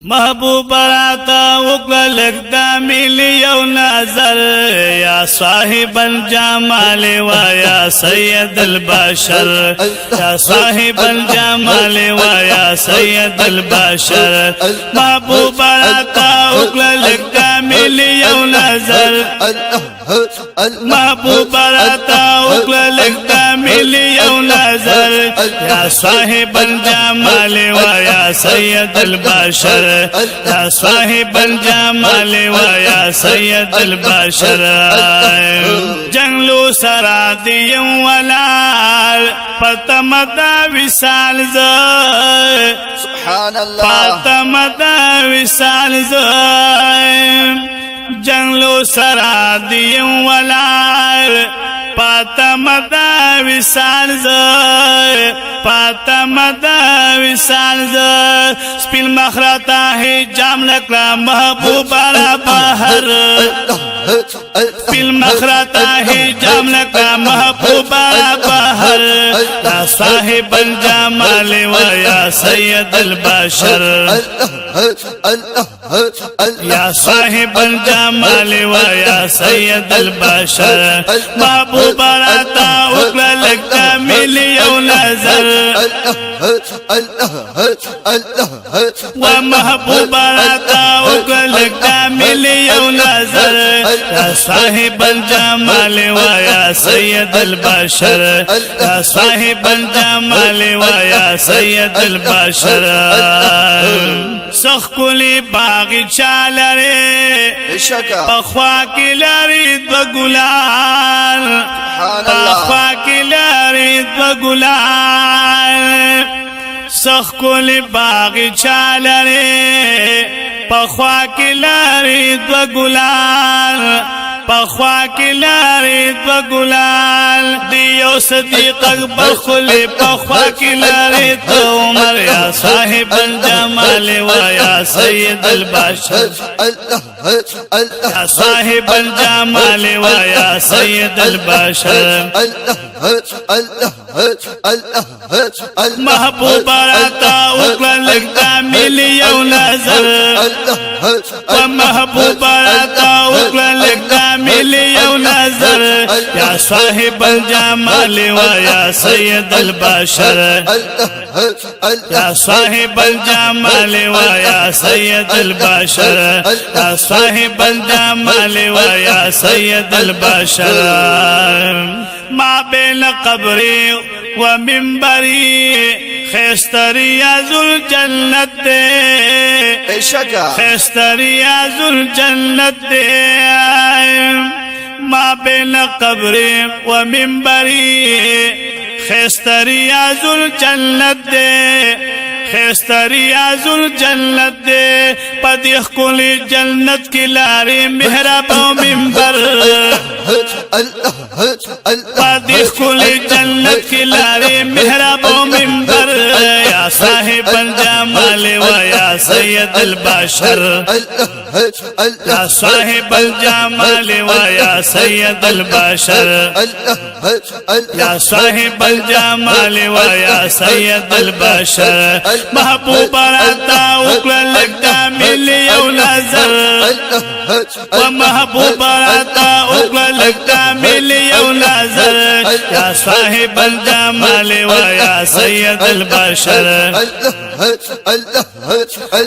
محبوب راتا وقلق دامل یو نظر یا صاحب الجمال ویا سید البشر یا صاحب الجمال ویا سید البشر محبوب راتا وقلق دامل یو نظر محبوب راتا وقلق دامل یو نظر یا صاحب الجمال ویا سید البشر يا صاحب الجمال ويا سيد البشر جنگلو سرا دی ولال پتمدا وصال ز سبحان الله پتمدا وصال ز جنگلو سرا دی ولال پتمدا وصال ز پتمدا وصال ز سپین مخرتا ہے جام لکلا محبوب را بہر سپین مخرتا ہے جام لکلا محبوب را بہر یا صاحب الجمال ویا سید البشر یا صاحب الجمال ویا سید البشر محبوب راتا اقلا لکتا ملیو نظر ومحبوب راتا اقلا لکتا ملیو نظر یا صاحب الجمال ویا سید البشر یا صاحب الجمال ویا سید البشر سخ کلی باغی چالره پخوا کی لاری دو گلان پخوا کی لاری دو گلان سخ کلی باغی چالره پخوا کی لاری دو گلان پخوا کی لاری دو گلال دیو صدیق اکبر خلی پخوا کی لاری دو عمر یا صاحب الجمال ویا سید البشر یا صاحب الجمال ویا سید البشر محبوب راتا اقلا لکتا ملیو نظر ومحبوب راتا اقلا لکتا ملیو نظر یا صاحب الجمال ویا سید البشر یا صاحب الجمال ویا سید البشر یا صاحب الجمال ویا سید البشر ما بین قبری و منبری خیستری از الجنت دے خیستری از الجنت دے ما بین قبری و منبری خیستری از الجنت دے خیستری از الجنت دے پدیخ کلی جنت کی لاری محراب و منبر پدیخ کلی جنت کی لاری محراب و منبر یا صاحب الجمال ویا سید البشر یا صاحب الجمال ویا سید البشر یا صاحب الجمال ویا سید البشر محبوب راتا اقلا لکتا ملیو نظر ومحبوب راتا اقلا لکتا ملیو نظر یا صاحب الجمال ویا سید البشر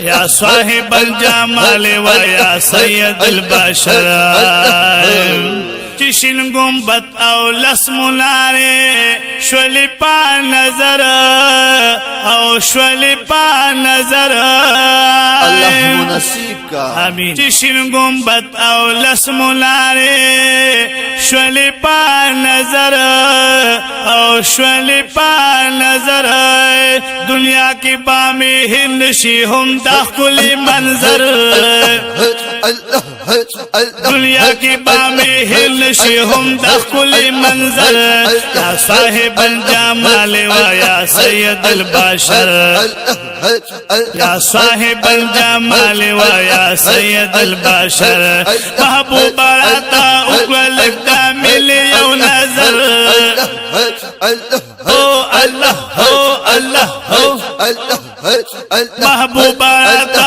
یا صاحب الجمال ویا سید البشر چشن گنبت او لس مناره شولی پا نظر او شولی پا نظر اللهم نصیب کا آمین چشن گنبت او لس مناره شولی پا نظر او شولی پا نظر دنیا کی بامی ہندشی ہم داخلی منظر دنیا کی بامی ہندشی ہم داخلی منظر یا صاحب الجمال ویا سید البشر یا صاحب الجمال ویا سید البشر محبوب راتا اقلا لکتا ملیو نظر او اللہ محبوب راتا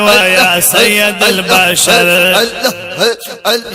ويا سيد البشر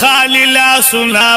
خاللا سنا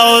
او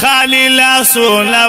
خاللا سنا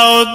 او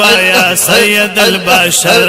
ويا سيد البشر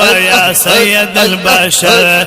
ويا سيد البشر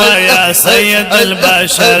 ويا سيد البشر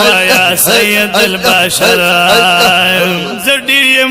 ويا سيد البشر زدیم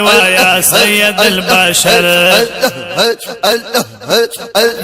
ويا سيد البشر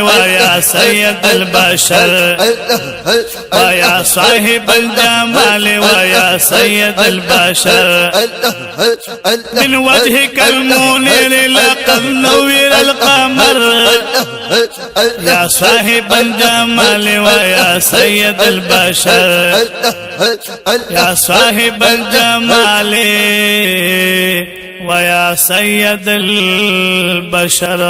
ويا سيد البشر ويا صاحب الجمال ويا سيد البشر من وجهك المنير لقد نور القمر يا صاحب الجمال ويا سيد البشر يا صاحب الجمال ويا سيد البشر